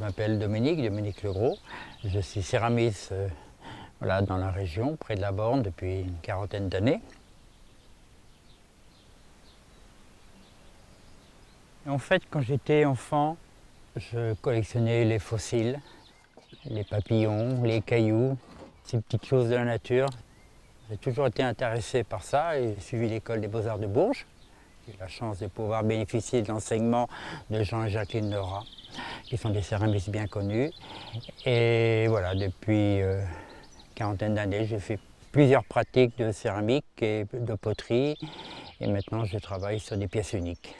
m'appelle Dominique Legros. Je suis céramiste dans la région, près de la Borne, depuis une quarantaine d'années. En fait, quand j'étais enfant, je collectionnais les fossiles, les papillons, les cailloux, ces petites choses de la nature. J'ai toujours été intéressé par ça et j'ai suivi l'école des Beaux-Arts de Bourges. J'ai eu la chance de pouvoir bénéficier de l'enseignement de Jean et Jacqueline Lerat, qui sont des céramistes bien connus. Et voilà, depuis une quarantaine d'années, j'ai fait plusieurs pratiques de céramique et de poterie. Et maintenant, je travaille sur des pièces uniques.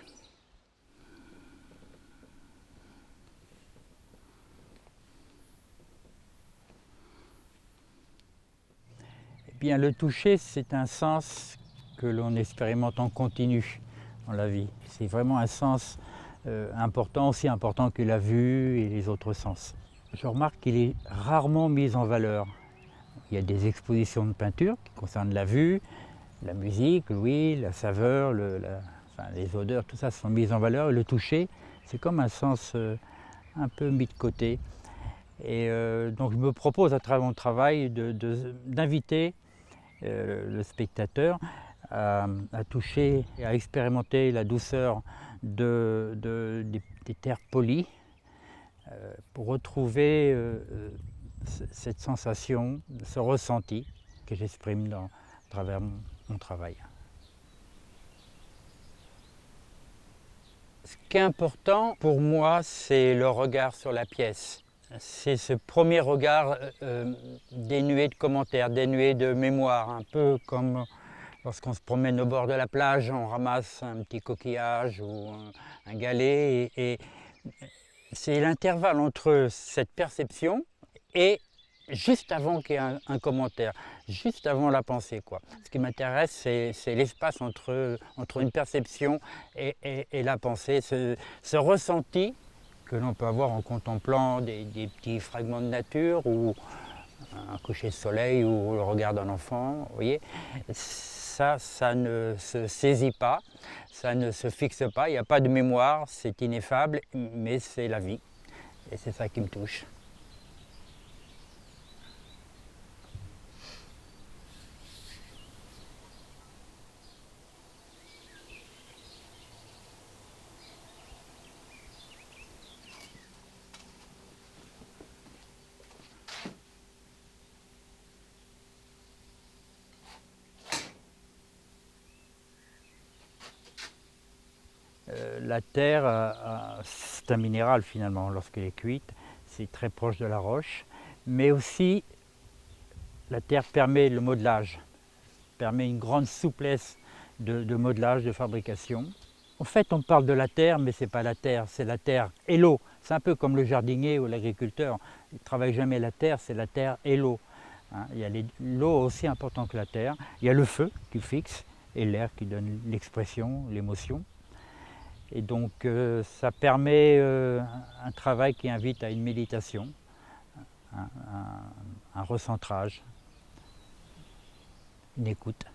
Eh bien, le toucher, c'est un sens que l'on expérimente en continu dans la vie. C'est vraiment un sens important, aussi important que la vue et les autres sens. Je remarque qu'il est rarement mis en valeur. Il y a des expositions de peinture qui concernent la vue, la musique, l'ouïe, la saveur, les odeurs, tout ça sont mises en valeur. Et le toucher, c'est comme un sens un peu mis de côté. Et donc je me propose à travers mon travail d'inviter le spectateur à toucher et à expérimenter la douceur des terres polies pour retrouver cette sensation, ce ressenti que j'exprime à travers mon travail. Ce qui est important pour moi, c'est le regard sur la pièce. C'est ce premier regard dénué de commentaires, dénué de mémoire, un peu comme lorsqu'on se promène au bord de la plage, on ramasse un petit coquillage ou un galet. Et c'est l'intervalle entre cette perception et juste avant qu'il y ait un commentaire, juste avant la pensée, quoi. Ce qui m'intéresse, c'est l'espace entre une perception et la pensée, ce ressenti que l'on peut avoir en contemplant des petits fragments de nature ou un coucher de soleil ou le regard d'un enfant. Vous voyez, ça ne se saisit pas, ça ne se fixe pas, il n'y a pas de mémoire, c'est ineffable, mais c'est la vie. Et c'est ça qui me touche. La terre, c'est un minéral finalement, lorsqu'elle est cuite, c'est très proche de la roche, mais aussi la terre permet le modelage, permet une grande souplesse de modelage, de fabrication. En fait, on parle de la terre, mais ce n'est pas la terre, c'est la terre et l'eau. C'est un peu comme le jardinier ou l'agriculteur, il ne travaille jamais la terre, c'est la terre et l'eau. Il y a l'eau aussi importante que la terre, il y a le feu qui fixe et l'air qui donne l'expression, l'émotion. Et donc ça permet un travail qui invite à une méditation, un recentrage, une écoute.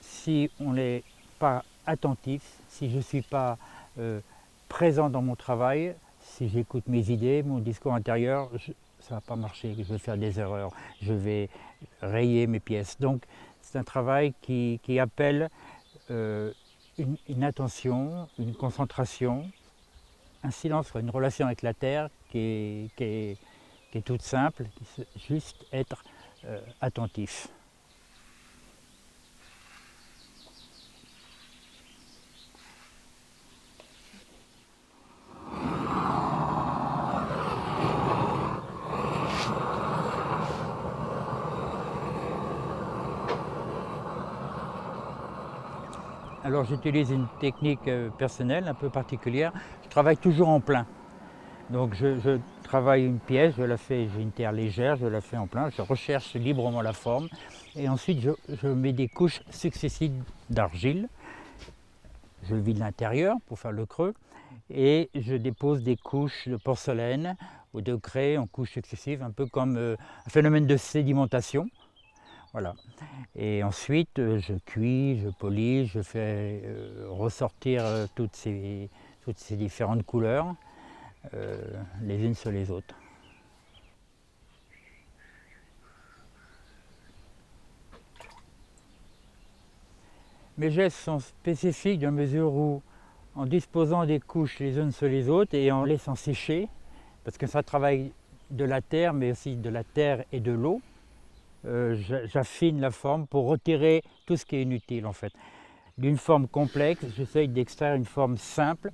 Si on n'est pas attentif, si je ne suis pas présent dans mon travail, si j'écoute mes idées, mon discours intérieur, ça ne va pas marcher, je vais faire des erreurs, je vais rayer mes pièces. Donc c'est un travail qui appelle une attention, une concentration, un silence, une relation avec la terre qui est toute simple, juste être attentif. Alors j'utilise une technique personnelle un peu particulière. Je travaille toujours en plein. Donc je travaille une pièce, j'ai une terre légère, je la fais en plein, je recherche librement la forme. Et ensuite je mets des couches successives d'argile. Je vide l'intérieur pour faire le creux. Et je dépose des couches de porcelaine au degré, en couches successives, un peu comme un phénomène de sédimentation. Voilà. Et ensuite, je cuis, je polis, je fais ressortir toutes ces différentes couleurs, les unes sur les autres. Mes gestes sont spécifiques dans la mesure où, en disposant des couches les unes sur les autres et en laissant sécher, parce que ça travaille de la terre, mais aussi de la terre et de l'eau, j'affine la forme pour retirer tout ce qui est inutile en fait. D'une forme complexe, j'essaye d'extraire une forme simple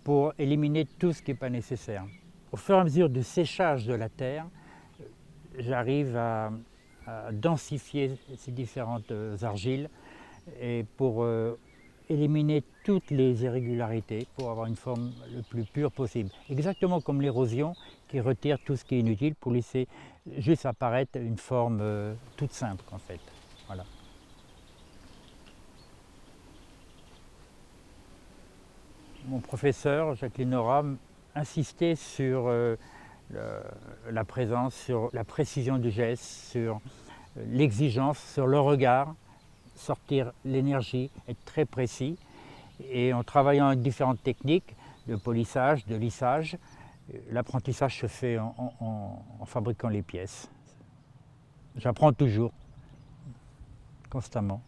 pour éliminer tout ce qui n'est pas nécessaire. Au fur et à mesure du séchage de la terre, j'arrive à densifier ces différentes argiles et pour éliminer toutes les irrégularités pour avoir une forme le plus pure possible. Exactement comme l'érosion qui retire tout ce qui est inutile pour laisser juste apparaître une forme toute simple en fait. Voilà. Mon professeur, Jacqueline Nora, insistait sur la présence, sur la précision du geste, sur l'exigence, sur le regard, sortir l'énergie, être très précis. Et en travaillant avec différentes techniques de polissage, de lissage, l'apprentissage se fait en fabriquant les pièces. J'apprends toujours, constamment.